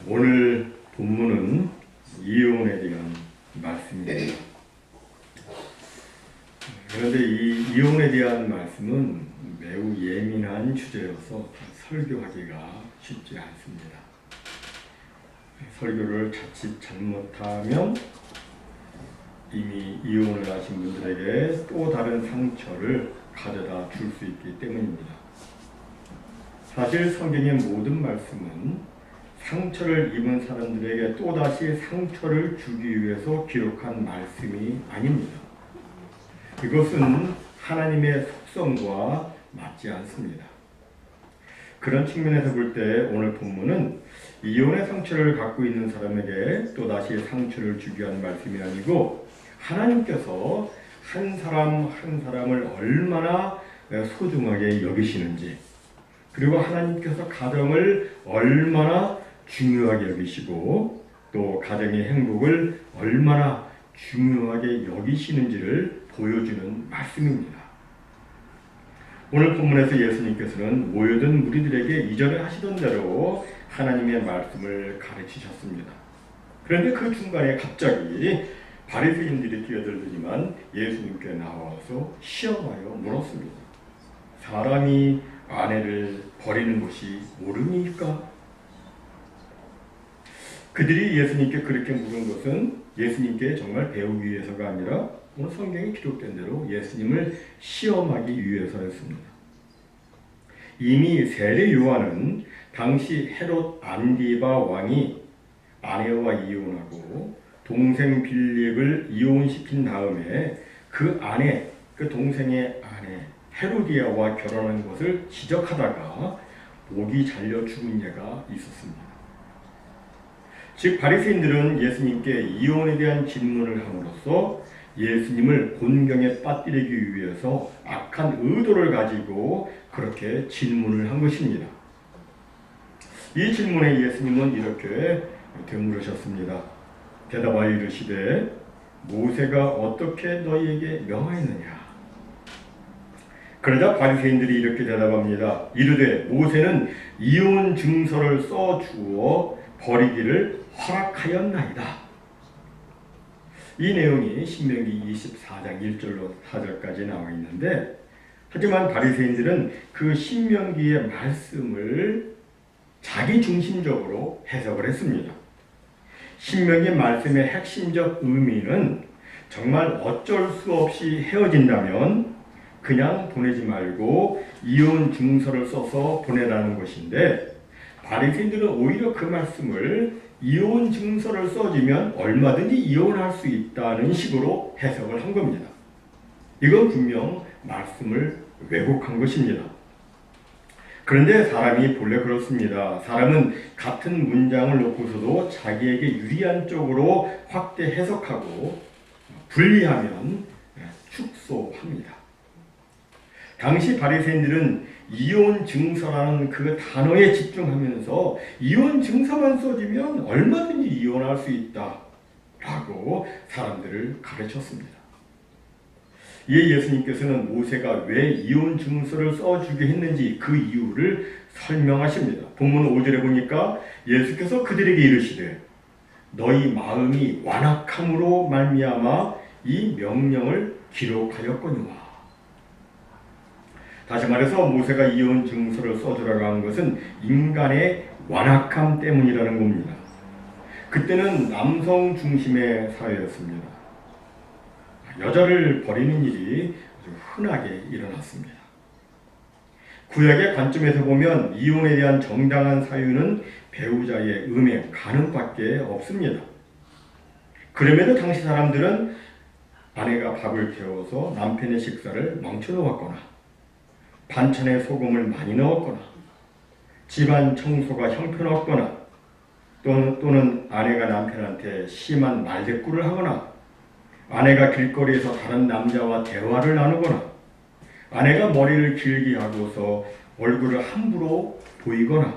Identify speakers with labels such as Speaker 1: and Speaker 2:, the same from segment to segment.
Speaker 1: 오늘 본문은 이혼에 대한 말씀입니다. 그런데 이 이혼에 대한 말씀은 매우 예민한 주제여서 설교하기가 쉽지 않습니다. 설교를 자칫 잘못하면 이미 이혼을 하신 분들에게 또 다른 상처를 가져다 줄 수 있기 때문입니다. 사실 성경의 모든 말씀은 상처를 입은 사람들에게 또다시 상처를 주기 위해서 기록한 말씀이 아닙니다. 이것은 하나님의 속성과 맞지 않습니다. 그런 측면에서 볼 때 오늘 본문은 이혼의 상처를 갖고 있는 사람에게 또다시 상처를 주기 위한 말씀이 아니고 하나님께서 한 사람 한 사람을 얼마나 소중하게 여기시는지, 그리고 하나님께서 가정을 얼마나 중요하게 여기시고 또 가정의 행복을 얼마나 중요하게 여기시는지를 보여주는 말씀입니다. 오늘 본문에서 예수님께서는 모여든 무리들에게 이전에 하시던 대로 하나님의 말씀을 가르치셨습니다. 그런데 그 중간에 갑자기 바리새인들이 뛰어들더니만 예수님께 나와서 시험하여 물었습니다. 사람이 아내를 버리는 것이 옳으니까? 그들이 예수님께 그렇게 물은 것은 예수님께 정말 배우기 위해서가 아니라 오늘 성경에 기록된 대로 예수님을 시험하기 위해서였습니다. 이미 세례 요한은 당시 헤롯 안디바 왕이 아내와 이혼하고 동생 빌립을 이혼시킨 다음에 그 아내, 그 동생의 아내 헤로디아와 결혼한 것을 지적하다가 목이 잘려 죽은 예가 있었습니다. 즉 바리새인들은 예수님께 이혼에 대한 질문을 함으로써 예수님을 곤경에 빠뜨리기 위해서 악한 의도를 가지고 그렇게 질문을 한 것입니다. 이 질문에 예수님은 이렇게 되물으셨습니다. 대답하여 이르시되 모세가 어떻게 너희에게 명하였느냐? 그러자 바리새인들이 이렇게 대답합니다. 이르되 모세는 이혼 증서를 써주어 버리기를 허락하였나이다. 이 내용이 신명기 24장 1절로 4절까지 나와 있는데, 하지만 바리새인들은 그 신명기의 말씀을 자기 중심적으로 해석을 했습니다. 신명기 말씀의 핵심적 의미는 정말 어쩔 수 없이 헤어진다면 그냥 보내지 말고 이혼 증서를 써서 보내라는 것인데, 바리새인들은 오히려 그 말씀을 이혼 증서를 써주면 얼마든지 이혼할 수 있다는 식으로 해석을 한 겁니다. 이건 분명 말씀을 왜곡한 것입니다. 그런데 사람이 본래 그렇습니다. 사람은 같은 문장을 놓고서도 자기에게 유리한 쪽으로 확대 해석하고 분리하면 축소합니다. 당시 바리새인들은 이혼 증서라는 그 단어에 집중하면서 이혼 증서만 써주면 얼마든지 이혼할 수 있다라고 사람들을 가르쳤습니다. 이에 예수님께서는 모세가 왜 이혼 증서를 써주게 했는지 그 이유를 설명하십니다. 본문 5절에 보니까 예수께서 그들에게 이르시되 너희 마음이 완악함으로 말미암아 이 명령을 기록하였거니와. 다시 말해서 모세가 이혼 증서를 써주라고 한 것은 인간의 완악함 때문이라는 겁니다. 그때는 남성 중심의 사회였습니다. 여자를 버리는 일이 아주 흔하게 일어났습니다. 구약의 관점에서 보면 이혼에 대한 정당한 사유는 배우자의 음행, 간음밖에 없습니다. 그럼에도 당시 사람들은 아내가 밥을 태워서 남편의 식사를 망쳐놓았거나 반찬에 소금을 많이 넣었거나 집안 청소가 형편없거나 또는 아내가 남편한테 심한 말대꾸를 하거나 아내가 길거리에서 다른 남자와 대화를 나누거나 아내가 머리를 길게 하고서 얼굴을 함부로 보이거나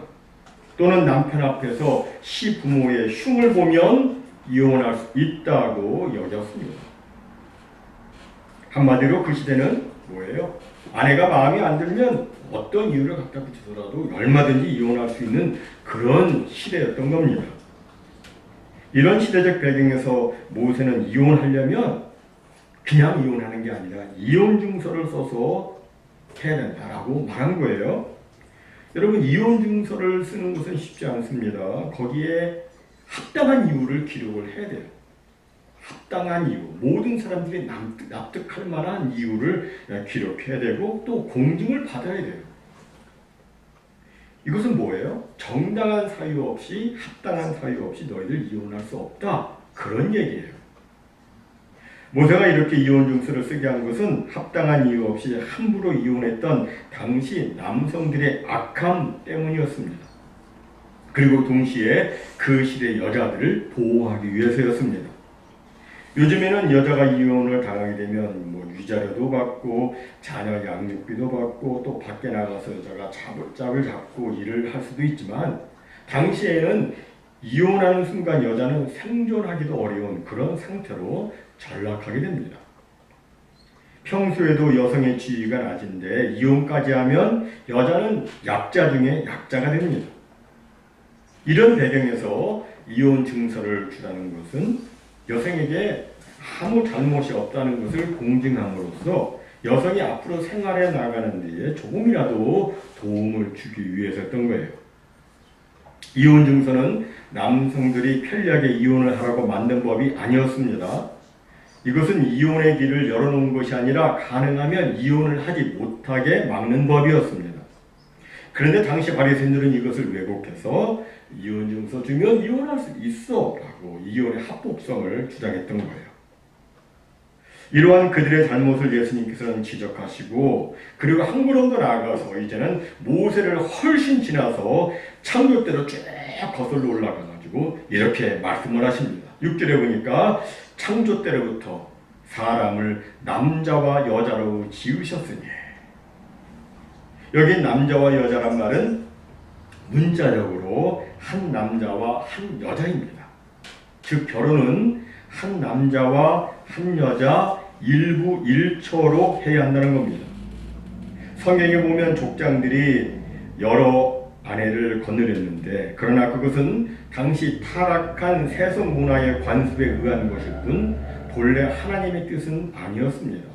Speaker 1: 또는 남편 앞에서 시부모의 흉을 보면 이혼할 수 있다고 여겼습니다. 한마디로 그 시대는 뭐예요? 아내가 마음에 안 들면 어떤 이유를 갖다 붙여서라도 얼마든지 이혼할 수 있는 그런 시대였던 겁니다. 이런 시대적 배경에서 모세는 이혼하려면 그냥 이혼하는 게 아니라 이혼 증서를 써서 해야 된다라고 말한 거예요. 여러분, 이혼 증서를 쓰는 것은 쉽지 않습니다. 거기에 합당한 이유를 기록을 해야 돼요. 합당한 이유, 모든 사람들이 납득할 만한 이유를 기록해야 되고 또 공증을 받아야 돼요. 이것은 뭐예요? 정당한 사유 없이, 합당한 사유 없이 너희들 이혼할 수 없다, 그런 얘기예요. 모세가 이렇게 이혼 증서를 쓰게 한 것은 합당한 이유 없이 함부로 이혼했던 당시 남성들의 악함 때문이었습니다. 그리고 동시에 그 시대 여자들을 보호하기 위해서였습니다. 요즘에는 여자가 이혼을 당하게 되면 위자료도 받고 자녀 양육비도 받고 또 밖에 나가서 여자가 짝을 잡고 일을 할 수도 있지만, 당시에는 이혼하는 순간 여자는 생존하기도 어려운 그런 상태로 전락하게 됩니다. 평소에도 여성의 지위가 낮은데 이혼까지 하면 여자는 약자 중에 약자가 됩니다. 이런 배경에서 이혼 증서를 주라는 것은 여성에게 아무 잘못이 없다는 것을 공증함으로써 여성이 앞으로 생활해 나가는 데에 조금이라도 도움을 주기 위해서였던 거예요. 이혼 증서는 남성들이 편리하게 이혼을 하라고 만든 법이 아니었습니다. 이것은 이혼의 길을 열어놓은 것이 아니라 가능하면 이혼을 하지 못하게 막는 법이었습니다. 그런데 당시 바리새인들은 이것을 왜곡해서 이혼 증서 주면 이혼할 수 있어 라고 이혼의 합법성을 주장했던 거예요. 이러한 그들의 잘못을 예수님께서는 지적하시고, 그리고 한 걸음 더 나아가서 이제는 모세를 훨씬 지나서 창조 때로 쭉 거슬러 올라가가지고 이렇게 말씀을 하십니다. 6절에 보니까 창조 때로부터 사람을 남자와 여자로 지으셨으니, 여기 남자와 여자란 말은 문자적으로 한 남자와 한 여자입니다. 즉 결혼은 한 남자와 한 여자 일부 일처로 해야 한다는 겁니다. 성경에 보면 족장들이 여러 아내를 거느렸는데, 그러나 그것은 당시 타락한 세속 문화의 관습에 의한 것일 뿐 본래 하나님의 뜻은 아니었습니다.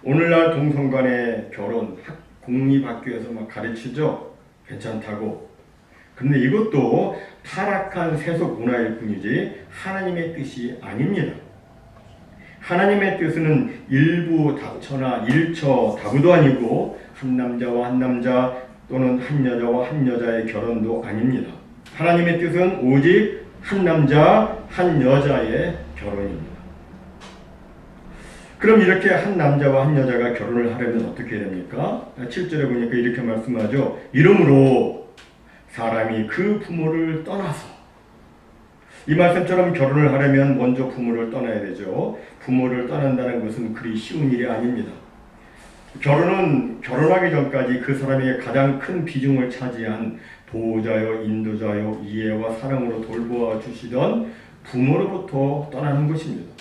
Speaker 1: 오늘날 동성 간의 결혼 공립학교에서 막 가르치죠. 괜찮다고. 그런데 이것도 타락한 세속 문화일 뿐이지 하나님의 뜻이 아닙니다. 하나님의 뜻은 일부 다처나 일처 다부도 아니고 한 남자와 한 남자 또는 한 여자와 한 여자의 결혼도 아닙니다. 하나님의 뜻은 오직 한 남자 한 여자의 결혼입니다. 그럼 이렇게 한 남자와 한 여자가 결혼을 하려면 어떻게 됩니까? 7절에 보니까 이렇게 말씀하죠. 이러므로 사람이 그 부모를 떠나서, 이 말씀처럼 결혼을 하려면 먼저 부모를 떠나야 되죠. 부모를 떠난다는 것은 그리 쉬운 일이 아닙니다. 결혼은 결혼하기 전까지 그 사람에게 가장 큰 비중을 차지한 보호자요, 인도자요, 이해와 사랑으로 돌보아 주시던 부모로부터 떠나는 것입니다.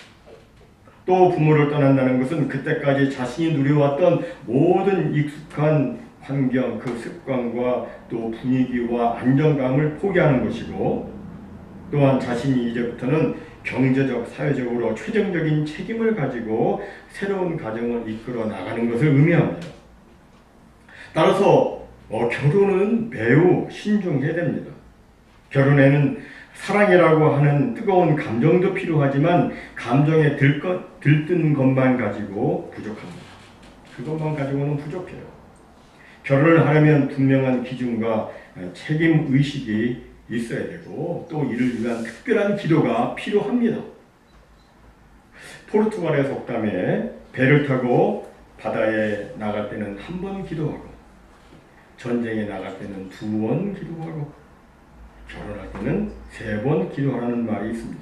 Speaker 1: 또 부모를 떠난다는 것은 그때까지 자신이 누려왔던 모든 익숙한 환경, 그 습관과 또 분위기와 안정감을 포기하는 것이고, 또한 자신이 이제부터는 경제적, 사회적으로 최종적인 책임을 가지고 새로운 가정을 이끌어 나가는 것을 의미합니다. 따라서 결혼은 매우 신중해야 됩니다. 결혼에는 사랑이라고 하는 뜨거운 감정도 필요하지만 감정에 들뜬 것만 가지고 부족합니다. 그것만 가지고는 부족해요. 결혼을 하려면 분명한 기준과 책임의식이 있어야 되고 또 이를 위한 특별한 기도가 필요합니다. 포르투갈의 속담에 배를 타고 바다에 나갈 때는 한 번 기도하고 전쟁에 나갈 때는 2번 기도하고 결혼할 때는 3번 기도하라는 말이 있습니다.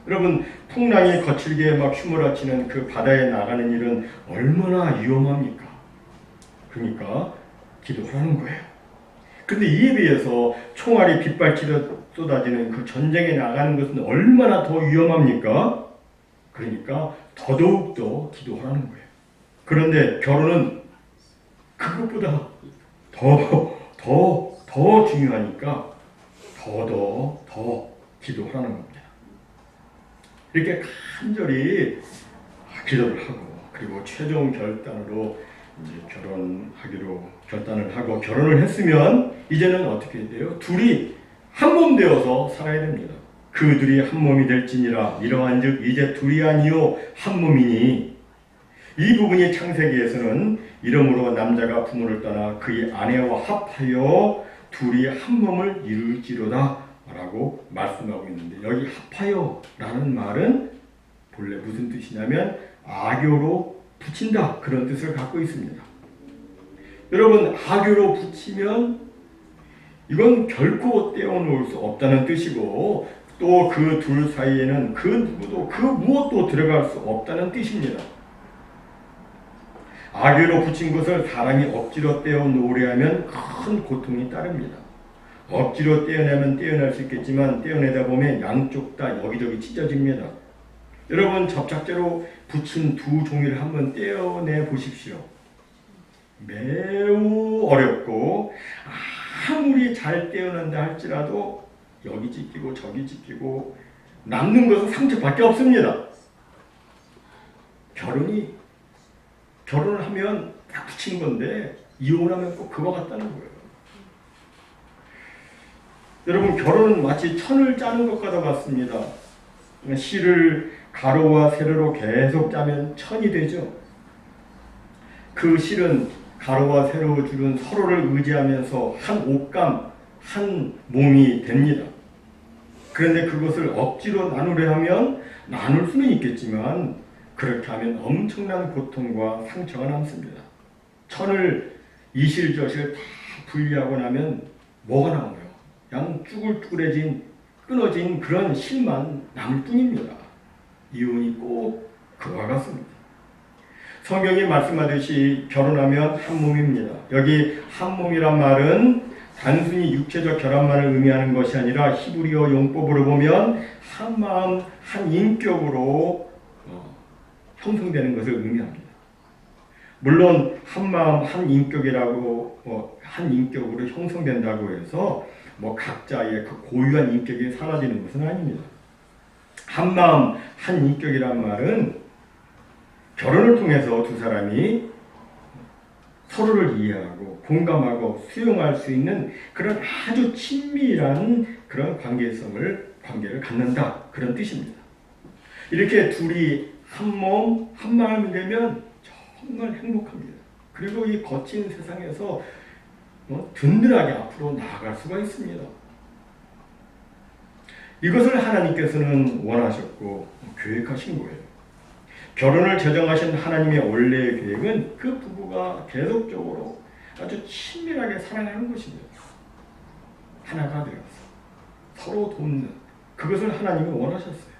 Speaker 1: 여러분, 풍랑이 거칠게 막 휘몰아치는 그 바다에 나가는 일은 얼마나 위험합니까? 그러니까 기도하라는 거예요. 근데 이에 비해서 총알이 빗발치듯 쏟아지는 그 전쟁에 나가는 것은 얼마나 더 위험합니까? 그러니까 더더욱더 기도하라는 거예요. 그런데 결혼은 그것보다 더 중요하니까 더 기도하라는 겁니다. 이렇게 간절히 기도를 하고, 그리고 최종 결단으로 이제 결혼하기로 결단을 하고, 결혼을 했으면 이제는 어떻게 돼요? 둘이 한 몸 되어서 살아야 됩니다. 그 둘이 한 몸이 될지니라. 이러한즉 이제 둘이 아니요 한 몸이니. 이 부분이 창세기에서는 이러므로 남자가 부모를 떠나 그의 아내와 합하여 둘이 한 몸을 이룰지로다 라고 말씀하고 있는데, 여기 합하여 라는 말은 본래 무슨 뜻이냐면 아교로 붙인다, 그런 뜻을 갖고 있습니다. 여러분, 아교로 붙이면 이건 결코 떼어놓을 수 없다는 뜻이고, 또 그 둘 사이에는 그 누구도 그 무엇도 들어갈 수 없다는 뜻입니다. 아교로 붙인 것을 사람이 억지로 떼어놓으려 하면 큰 고통이 따릅니다. 억지로 떼어내면 떼어낼 수 있겠지만 떼어내다 보면 양쪽 다 여기저기 찢어집니다. 여러분, 접착제로 붙인 두 종이를 한번 떼어내 보십시오. 매우 어렵고, 아무리 잘 떼어낸다 할지라도 여기 찢기고 저기 찢기고 남는 것은 상처밖에 없습니다. 결혼을 하면 딱 붙인 건데 이혼하면 꼭 그거 같다는 거예요. 여러분, 결혼은 마치 천을 짜는 것과 같습니다. 실을 가로와 세로로 계속 짜면 천이 되죠. 그 실은 가로와 세로 줄은 서로를 의지하면서 한 옷감, 한 몸이 됩니다. 그런데 그것을 억지로 나누려 하면 나눌 수는 있겠지만 그렇게 하면 엄청난 고통과 상처가 남습니다. 천을 이실저실 다 분리하고 나면 뭐가 남아요? 그냥 쭈글쭈글해진, 끊어진 그런 실만 남을 뿐입니다. 이혼이 꼭 그와 같습니다. 성경이 말씀하듯이 결혼하면 한 몸입니다. 여기 한 몸이란 말은 단순히 육체적 결합만을 의미하는 것이 아니라 히브리어 용법으로 보면 한 마음, 한 인격으로 형성되는 것을 의미합니다. 물론 한 마음, 한 인격이라고 한 인격으로 형성된다고 해서 각자의 그 고유한 인격이 사라지는 것은 아닙니다. 한 마음, 한 인격이란 말은 결혼을 통해서 두 사람이 서로를 이해하고 공감하고 수용할 수 있는 그런 아주 친밀한 그런 관계를 갖는다, 그런 뜻입니다. 이렇게 둘이 한 몸, 한 마음이 되면 정말 행복합니다. 그리고 이 거친 세상에서 든든하게 앞으로 나아갈 수가 있습니다. 이것을 하나님께서는 원하셨고 계획하신 거예요. 결혼을 제정하신 하나님의 원래의 계획은 그 부부가 계속적으로 아주 친밀하게 사랑하는 것입니다. 하나가 되어서 서로 돕는, 그것을 하나님이 원하셨어요.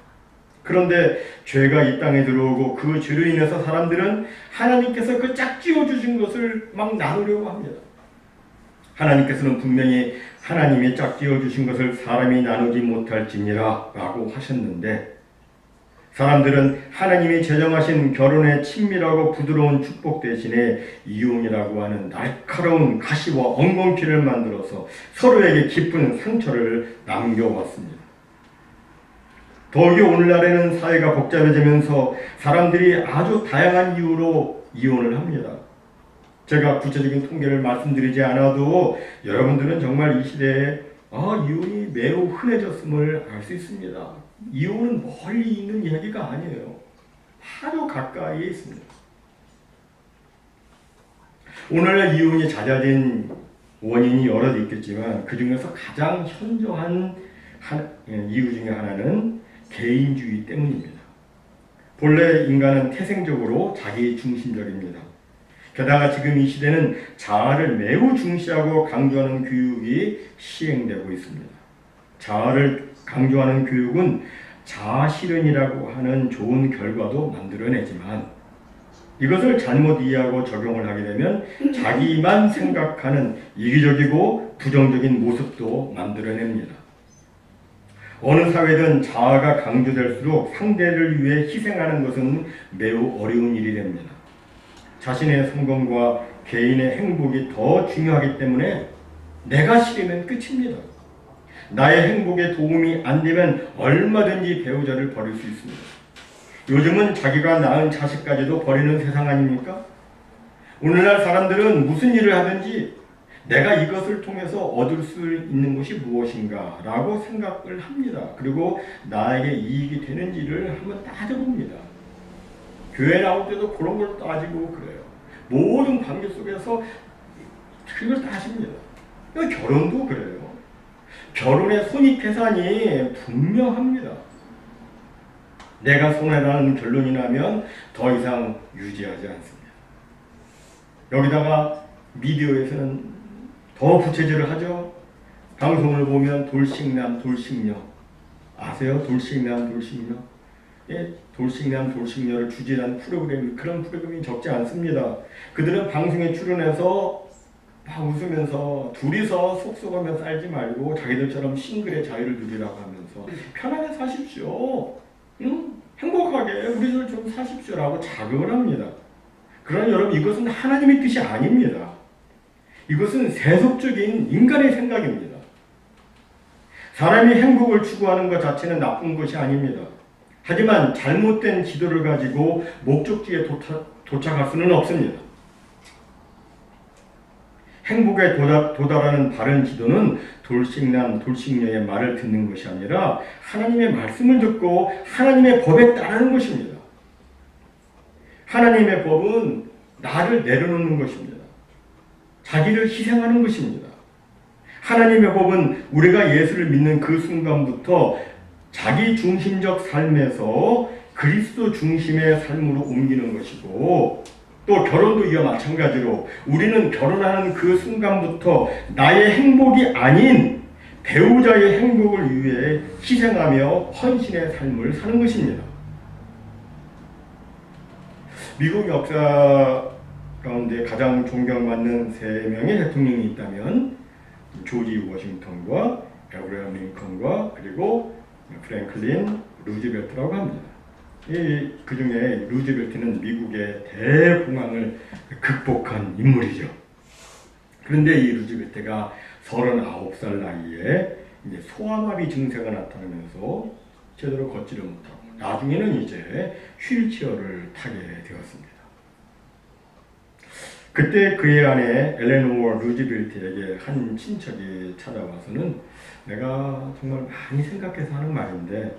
Speaker 1: 그런데 죄가 이 땅에 들어오고 그 죄로 인해서 사람들은 하나님께서 그 짝지어 주신 것을 막 나누려고 합니다. 하나님께서는 분명히 하나님이 짝지어 주신 것을 사람이 나누지 못할지니라 라고 하셨는데, 사람들은 하나님이 제정하신 결혼의 친밀하고 부드러운 축복 대신에 이혼이라고 하는 날카로운 가시와 엉겅퀴를 만들어서 서로에게 깊은 상처를 남겨왔습니다. 더욱이 오늘날에는 사회가 복잡해지면서 사람들이 아주 다양한 이유로 이혼을 합니다. 제가 구체적인 통계를 말씀드리지 않아도 여러분들은 정말 이 시대에 이혼이 매우 흔해졌음을 알 수 있습니다. 이혼은 멀리 있는 이야기가 아니에요. 아주 가까이에 있습니다. 오늘날 이혼이 잦아진 원인이 여러 있겠지만 그 중에서 가장 현저한 이유 중에 하나는 개인주의 때문입니다. 본래 인간은 태생적으로 자기 중심적입니다. 게다가 지금 이 시대는 자아를 매우 중시하고 강조하는 교육이 시행되고 있습니다. 자아를 강조하는 교육은 자아실현이라고 하는 좋은 결과도 만들어내지만 이것을 잘못 이해하고 적용을 하게 되면 자기만 생각하는 이기적이고 부정적인 모습도 만들어냅니다. 어느 사회든 자아가 강조될수록 상대를 위해 희생하는 것은 매우 어려운 일이 됩니다. 자신의 성공과 개인의 행복이 더 중요하기 때문에 내가 싫으면 끝입니다. 나의 행복에 도움이 안 되면 얼마든지 배우자를 버릴 수 있습니다. 요즘은 자기가 낳은 자식까지도 버리는 세상 아닙니까? 오늘날 사람들은 무슨 일을 하든지 내가 이것을 통해서 얻을 수 있는 것이 무엇인가 라고 생각을 합니다. 그리고 나에게 이익이 되는지를 한번 따져봅니다. 교회 나올 때도 그런 걸 따지고 그래요. 모든 관계 속에서 그걸 따집니다. 결혼도 그래요. 결혼의 손익계산이 분명합니다. 내가 손해라는 결론이 나면 더 이상 유지하지 않습니다. 여기다가 미디어에서는 더 부채질을 하죠. 방송을 보면 돌싱남, 돌싱녀. 아세요? 돌싱남, 돌싱녀. 예, 돌싱남, 돌싱녀를 주제한 프로그램, 그런 프로그램이 적지 않습니다. 그들은 방송에 출연해서 막 웃으면서 둘이서 속썩으며 살지 말고 자기들처럼 싱글의 자유를 누리라고 하면서 편하게 사십시오. 행복하게 우리들 좀 사십시오라고 자극을 합니다. 그러나 여러분, 이것은 하나님의 뜻이 아닙니다. 이것은 세속적인 인간의 생각입니다. 사람이 행복을 추구하는 것 자체는 나쁜 것이 아닙니다. 하지만 잘못된 기도를 가지고 목적지에 도착할 수는 없습니다. 행복에 도달하는 바른 기도는 돌싱남, 돌싱녀의 말을 듣는 것이 아니라 하나님의 말씀을 듣고 하나님의 법에 따르는 것입니다. 하나님의 법은 나를 내려놓는 것입니다. 자기를 희생하는 것입니다. 하나님의 법은 우리가 예수를 믿는 그 순간부터 자기 중심적 삶에서 그리스도 중심의 삶으로 옮기는 것이고, 또 결혼도 이와 마찬가지로 우리는 결혼하는 그 순간부터 나의 행복이 아닌 배우자의 행복을 위해 희생하며 헌신의 삶을 사는 것입니다. 미국 역사 가운데 가장 존경받는 3명의 대통령이 있다면 조지 워싱턴과 에브라함 링컨과 그리고 프랭클린 루즈벨트라고 합니다. 그 중에 루즈벨트는 미국의 대공황을 극복한 인물이죠. 그런데 이 루즈벨트가 39살 나이에 이제 소아마비 증세가 나타나면서 제대로 걷지를 못하고 나중에는 이제 휠체어를 타게 되었습니다. 그때 그의 아내 엘레노어 루즈벨트에게 한 친척이 찾아와서는 내가 정말 많이 생각해서 하는 말인데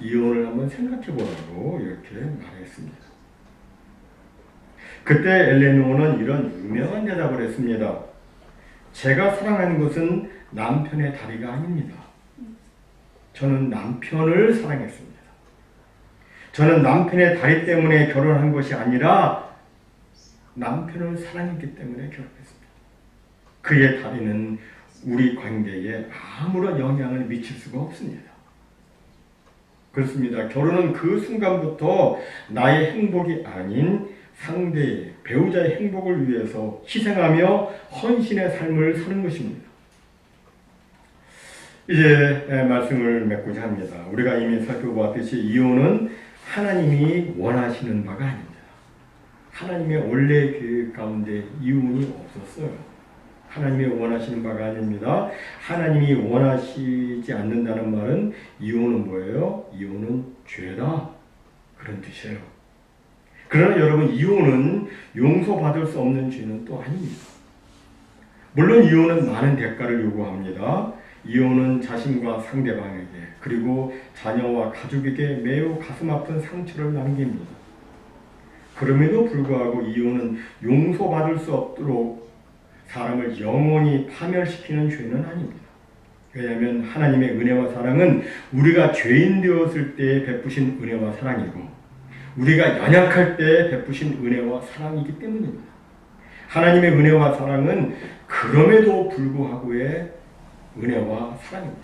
Speaker 1: 이혼을 한번 생각해보라고 이렇게 말했습니다. 그때 엘레노어는 이런 유명한 대답을 했습니다. 제가 사랑하는 것은 남편의 다리가 아닙니다. 저는 남편을 사랑했습니다. 저는 남편의 다리 때문에 결혼한 것이 아니라 남편을 사랑했기 때문에 결혼했습니다. 그의 다리는 우리 관계에 아무런 영향을 미칠 수가 없습니다. 그렇습니다. 결혼은 그 순간부터 나의 행복이 아닌 상대의, 배우자의 행복을 위해서 희생하며 헌신의 삶을 사는 것입니다. 이제 말씀을 맺고자 합니다. 우리가 이미 살펴보았듯이 이혼은 하나님이 원하시는 바가 아닙니다. 하나님의 원래 계획 가운데 이혼이 없었어요. 하나님이 원하시는 바가 아닙니다. 하나님이 원하시지 않는다는 말은 이혼은 뭐예요? 이혼은 죄다, 그런 뜻이에요. 그러나 여러분, 이혼은 용서받을 수 없는 죄는 또 아닙니다. 물론 이혼은 많은 대가를 요구합니다. 이혼은 자신과 상대방에게 그리고 자녀와 가족에게 매우 가슴 아픈 상처를 남깁니다. 그럼에도 불구하고 이혼은 용서받을 수 없도록 사람을 영원히 파멸시키는 죄는 아닙니다. 왜냐하면 하나님의 은혜와 사랑은 우리가 죄인 되었을 때 베푸신 은혜와 사랑이고 우리가 연약할 때 베푸신 은혜와 사랑이기 때문입니다. 하나님의 은혜와 사랑은 그럼에도 불구하고의 은혜와 사랑입니다.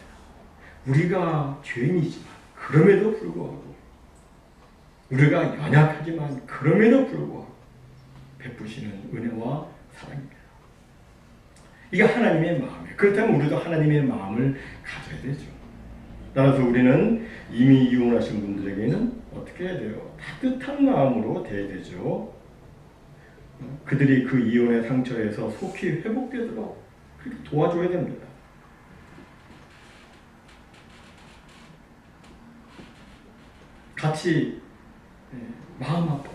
Speaker 1: 우리가 죄인이지만 그럼에도 불구하고 우리가 연약하지만 그럼에도 불구하고 베푸시는 은혜와 사랑입니다. 이게 하나님의 마음이에요. 그렇다면 우리도 하나님의 마음을 가져야 되죠. 따라서 우리는 이미 이혼하신 분들에게는 어떻게 해야 돼요? 따뜻한 마음으로 대해야 되죠. 그들이 그 이혼의 상처에서 속히 회복되도록 그렇게 도와줘야 됩니다. 같이 마음 아파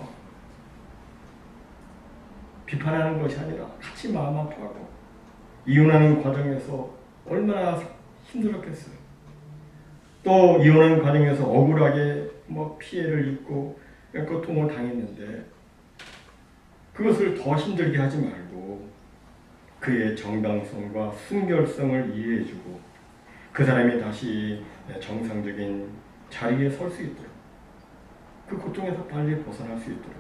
Speaker 1: 비판하는 것이 아니라 같이 마음 아파하고 이혼하는 과정에서 얼마나 힘들었겠어요. 또 이혼하는 과정에서 억울하게 피해를 입고 고통을 당했는데 그것을 더 힘들게 하지 말고 그의 정당성과 순결성을 이해해주고 그 사람이 다시 정상적인 자리에 설 수 있도록 그 고통에서 빨리 벗어날 수 있도록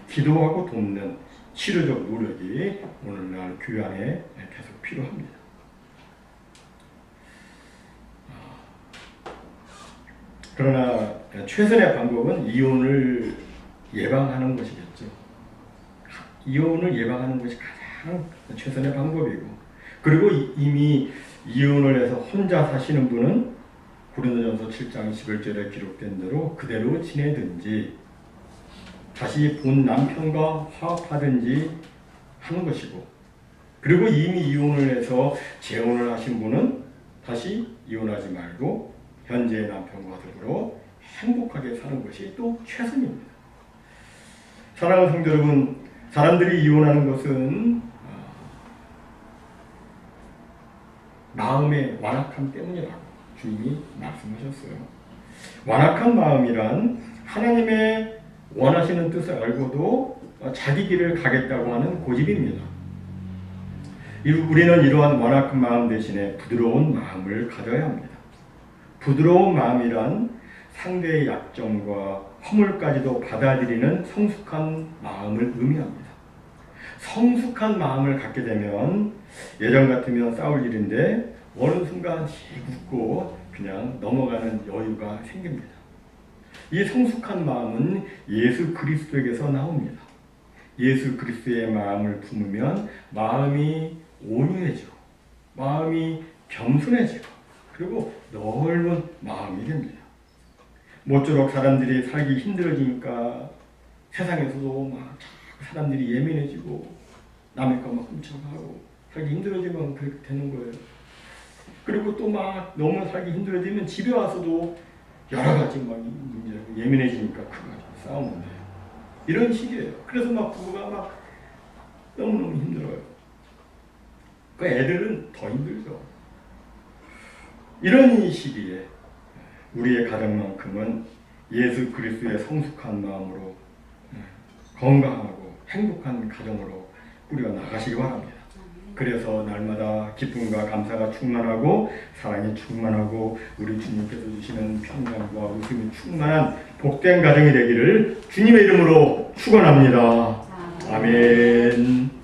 Speaker 1: 기도하고 돕는 치료적 노력이 오늘날 교회 안에 계속 필요합니다. 그러나 최선의 방법은 이혼을 예방하는 것이겠죠. 이혼을 예방하는 것이 가장 최선의 방법이고, 그리고 이미 이혼을 해서 혼자 사시는 분은 고린도전서 7장 11절에 기록된 대로 그대로 지내든지 다시 본 남편과 화합하든지 하는 것이고, 그리고 이미 이혼을 해서 재혼을 하신 분은 다시 이혼하지 말고 현재의 남편과 더불어 행복하게 사는 것이 또 최선입니다. 사랑하는 성도 여러분, 사람들이 이혼하는 것은 마음의 완악함 때문이라고 주님이 말씀하셨어요. 완악한 마음이란 하나님의 원하시는 뜻을 알고도 자기 길을 가겠다고 하는 고집입니다. 우리는 이러한 완악한 마음 대신에 부드러운 마음을 가져야 합니다. 부드러운 마음이란 상대의 약점과 허물까지도 받아들이는 성숙한 마음을 의미합니다. 성숙한 마음을 갖게 되면 예전 같으면 싸울 일인데 어느 순간 웃고 그냥 넘어가는 여유가 생깁니다. 이 성숙한 마음은 예수 그리스도에게서 나옵니다. 예수 그리스도의 마음을 품으면 마음이 온유해지고 마음이 겸손해지고 그리고 넓은 마음이 됩니다. 모쪼록 사람들이 살기 힘들어지니까 세상에서도 막 사람들이 예민해지고 남의 거 막 훔쳐가고 살기 힘들어지면 그렇게 되는 거예요. 그리고 또 막 너무 살기 힘들어지면 집에 와서도 여러 가지 막 예민해지니까 그거 싸우는데 이런 식이에요. 그래서 막 부부가 막 너무너무 힘들어요. 그 애들은 더 힘들죠. 이런 시기에 우리의 가정만큼은 예수 그리스도의 성숙한 마음으로 건강하고 행복한 가정으로 꾸려 나가시기 바랍니다. 그래서 날마다 기쁨과 감사가 충만하고 사랑이 충만하고 우리 주님께서 주시는 평강과 웃음이 충만한 복된 가정이 되기를 주님의 이름으로 축원합니다. 아멘.